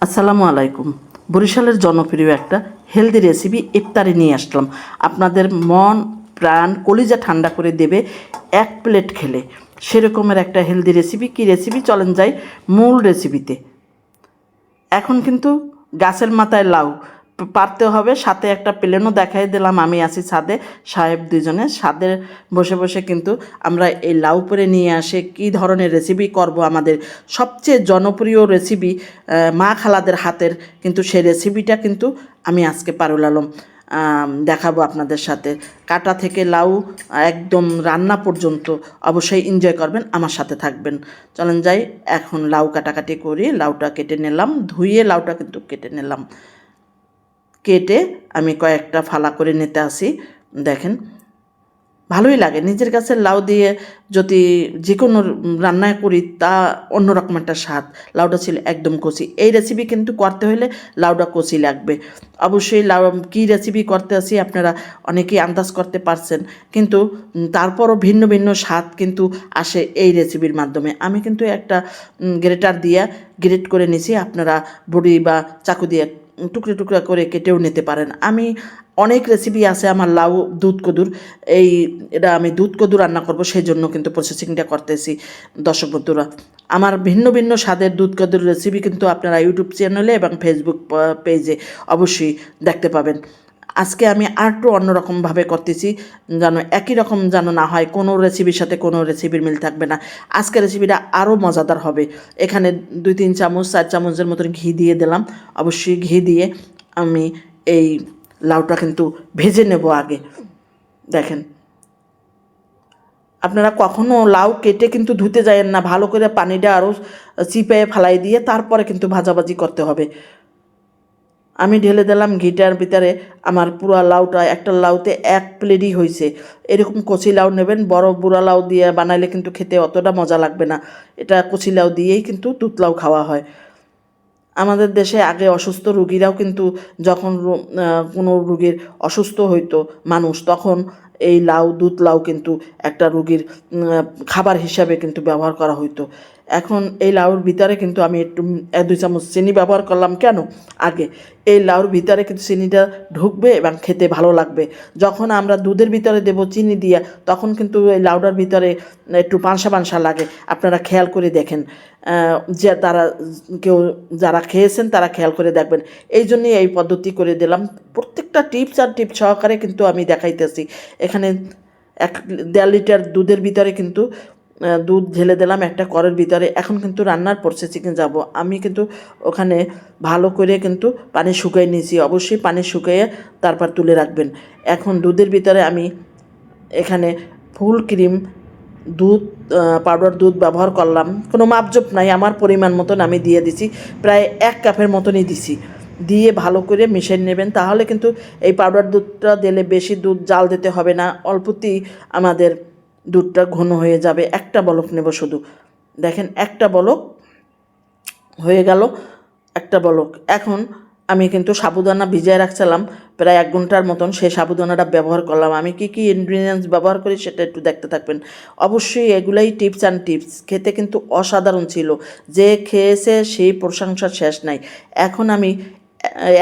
আসসালামু আলাইকুম। বরিশালের জনপ্রিয় একটা হেলদি রেসিপি ইফতারি নিয়ে আসলাম। আপনাদের মন প্রাণ কলিজা ঠান্ডা করে দেবে এক প্লেট খেলে। সেরকমের একটা হেলদি রেসিপি। কি রেসিপি? চলেন যাই মূল রেসিপিতে। এখন কিন্তু গাছের মাথায় লাউ পারতে হবে, সাথে একটা প্লেনও দেখাই দিলাম। আমি আছি ছাদে, সাহেব দুজনে ছাদে বসে বসে কিন্তু আমরা এই লাউ পরে নিয়ে আসে কি ধরনের রেসিপি করব। আমাদের সবচেয়ে জনপ্রিয় রেসিপি মা খালাদের হাতের, কিন্তু সেই রেসিপিটা কিন্তু আমি আজকে পারুল আলম দেখাবো আপনাদের সাথে। কাটা থেকে লাউ একদম রান্না পর্যন্ত অবশ্যই এনজয় করবেন, আমার সাথে থাকবেন। চলেন যাই, এখন লাউ কাটাকাটি করি। লাউটা কেটে নিলাম, ধুয়ে লাউটা কিন্তু কেটে নিলাম। কেটে আমি কয়েকটা ফালা করে নিতে আসি। দেখেন, ভালোই লাগে নিজের গাছের লাউ দিয়ে যদি যে কোনো রান্না করি, তা অন্যরকম একটা স্বাদ। লাউটা ছিল একদম কচি। এই রেসিপি কিন্তু করতে হলে লাউটা কচি লাগবে অবশ্যই। লাউ কী রেসিপি করতে আসি আপনারা অনেকেই আন্দাজ করতে পারছেন, কিন্তু তারপরও ভিন্ন ভিন্ন স্বাদ কিন্তু আসে এই রেসিপির মাধ্যমে। আমি কিন্তু একটা গ্রেটার দিয়ে গ্রেট করে নিছি, আপনারা বড়ি বা চাকু দিয়ে টুকরো টুকরা করে কেটেও নিতে পারেন। আমি অনেক রেসিপি আছে আমার লাউ দুধ কদুর, এটা আমি দুধ কদু রান্না করব, সেই জন্য কিন্তু প্রসেসিংটা করতেছি। দর্শক বন্ধুরা, আমার ভিন্ন ভিন্ন স্বাদের দুধ কদুর রেসিপি কিন্তু আপনারা ইউটিউব চ্যানেলে এবং ফেসবুক পেজে অবশ্যই দেখতে পাবেন। আজকে আমি আরেকটু অন্যরকমভাবে করতেছি, যেন একই রকম যেন না হয়, কোনো রেসিপির সাথে কোনো রেসিপির মিল থাকবে না। আজকের রেসিপিটা আরও মজাদার হবে। এখানে 2-3 চামচ 4 চামচের মতন ঘি দিয়ে দিলাম। অবশ্যই ঘি দিয়ে আমি এই লাউটা কিন্তু ভেজে নেব আগে। দেখেন, আপনারা কখনও লাউ কেটে কিন্তু ধুতে যায়েন না, ভালো করে পানিটা আরও চিপে ফালাই দিয়ে তারপরে কিন্তু ভাজাভাজি করতে হবে। আমি ঢেলে দিলাম ঘিটার ভিতরে। আমার পুরো লাউটা, একটা লাউতে 1 প্লেটই হয়েছে। এরকম কচি লাউ নেবেন, বড় বুড়া লাউ দিয়ে বানাইলে কিন্তু খেতে অতটা মজা লাগবে না। এটা কচি লাউ দিয়েই কিন্তু দুধ লাউ খাওয়া হয়। আমাদের দেশে আগে অসুস্থ রুগীরাও কিন্তু যখন কোনো রুগীর অসুস্থ হইতো মানুষ, তখন এই লাউ দুধ লাউ কিন্তু একটা রুগীর খাবার হিসাবে কিন্তু ব্যবহার করা হইতো। এখন এই লাউর ভিতরে কিন্তু আমি একটু 1-2 চামচ চিনি ব্যবহার করলাম। কেন? আগে এই লাউর ভিতরে কিন্তু চিনিটা ঢুকবে এবং খেতে ভালো লাগবে। যখন আমরা দুধের ভিতরে দেব চিনি দিয়ে, তখন কিন্তু এই লাউটার ভিতরে একটু পানসা পানসা লাগে। আপনারা খেয়াল করে দেখেন, যে যারা খেয়েছেন তারা খেয়াল করে দেখবেন। এই জন্যই এই পদ্ধতি করে দিলাম। প্রত্যেকটা টিপস সহকারে কিন্তু আমি দেখাইতেছি। এখানে 1.5 লিটার দুধের ভিতরে কিন্তু দুধ ঢেলে দিলাম একটা কড়ের ভিতরে। এখন কিন্তু রান্নার প্রসেসিংয়ে যাব। আমি কিন্তু ওখানে ভালো করে কিন্তু পানি শুকিয়ে নিয়েছি। অবশ্যই পানি শুকিয়ে তারপর তুলে রাখবেন। এখন দুধের ভিতরে আমি এখানে ফুল ক্রিম দুধ, পাউডার দুধ ব্যবহার করলাম। কোনো মাপজোপ নাই, আমার পরিমাণ মতন আমি দিয়ে দিছি। প্রায় 1 কাপের মতনই দিছি। দিয়ে ভালো করে মিশিয়ে নেবেন। তাহলে কিন্তু এই পাউডার দুধটা দিলে বেশি দুধ জাল দিতে হবে না, অল্পতেই আমাদের দুধটা ঘন হয়ে যাবে। একটা বলক নেব শুধু। দেখেন, একটা বলক হয়ে গেল, একটা বলক। এখন আমি কিন্তু সাবুদানা ভিজিয়ে রাখছিলাম প্রায় 1 ঘন্টার মতন, সেই সাবুদানাটা ব্যবহার করলাম। আমি কি কি ইনগ্রিডিয়েন্টস ব্যবহার করি সেটা একটু দেখতে থাকবেন। অবশ্যই এগুলাই টিপস অ্যান্ড টিপস। খেতে কিন্তু অসাধারণ ছিল, যে খেয়েছে সেই প্রশংসার শেষ নাই। এখন আমি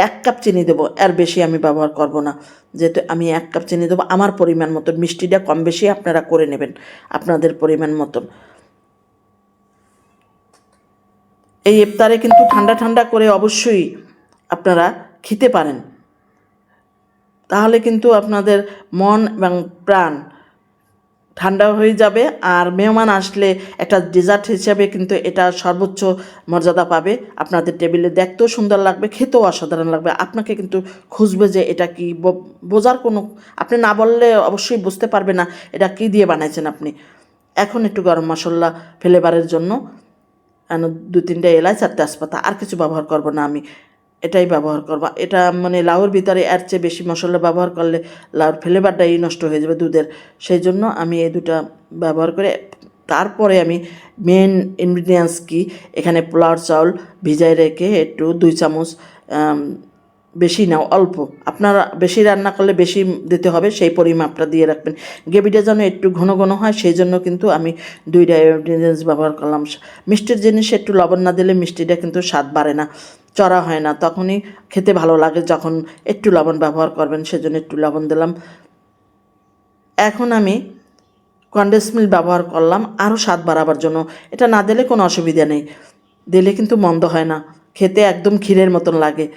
1 কাপ চিনি দেবো, এর বেশি আমি ব্যবহার করব না। যেহেতু আমি 1 কাপ চিনি দেবো, আমার পরিমাণ মতন। মিষ্টিটা কম বেশি আপনারা করে নেবেন আপনাদের পরিমাণ মতন। এই ইফতারে কিন্তু ঠান্ডা ঠান্ডা করে অবশ্যই আপনারা খেতে পারেন, তাহলে কিন্তু আপনাদের মন এবং প্রাণ ঠান্ডা হয়ে যাবে। আর মেহমান আসলে একটা ডেজার্ট হিসেবে কিন্তু এটা সর্বোচ্চ মর্যাদা পাবে। আপনাদের টেবিলে দেখতেও সুন্দর লাগবে, খেতেও অসাধারণ লাগবে। আপনাকে কিন্তু খুঁজবে যে এটা কি, বোঝার কোনো, আপনি না বললে অবশ্যই বুঝতে পারবে না এটা কি দিয়ে বানাইছেন আপনি। এখন একটু গরম মশলা ফ্লেভারের জন্য 2-3টা এলাচ আর তেজপাতা, আর কিছু ব্যবহার করব না আমি, এটাই ব্যবহার করব। এটা মানে লাউর ভিতরে এর চেয়ে বেশি মশলা ব্যবহার করলে লাউর ফ্লেভারটাই নষ্ট হয়ে যাবে দুধের। সেই জন্য আমি এই দুটা ব্যবহার করে তারপরে আমি মেন ইনগ্রিডিয়েন্টস কি, এখানে পোলাওর চাউল ভিজায় রেখে একটু 2 চামচ বেশি নাও, অল্প। আপনারা বেশি রান্না করলে বেশি দিতে হবে, সেই পরিমাপটা দিয়ে রাখবেন। গ্রেভিটা যেন একটু ঘন ঘন হয়, সেই জন্য কিন্তু আমি 2টা ইনগ্রিডিয়েন্টস ব্যবহার করলাম। মিষ্টির জিনিসে একটু লবণ না দিলে মিষ্টিটা কিন্তু স্বাদ বাড়ে না, চড়া হয় না, তখনই খেতে ভালো লাগে যখন একটু লবণ ব্যবহার করবেন, সেজন্য একটু লবণ দিলাম। এখন আমি কনডেন্স মিল্ক ব্যবহার করলাম আরও স্বাদ বাড়াবার জন্য। এটা না দিলে কোনো অসুবিধা নেই, দিলে কিন্তু মন্দ হয় না, খেতে একদম ক্ষীরের মতন লাগে।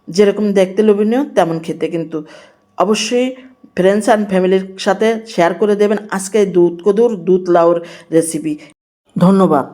যেরকম দেখতে লোভনীয় তেমন খেতে কিন্তু। অবশ্যই ফ্রেন্ডস অ্যান্ড ফ্যামিলির সাথে শেয়ার করে দেবেন আজকে দুধ কদুর দুধ লাউর রেসিপি। ধন্যবাদ।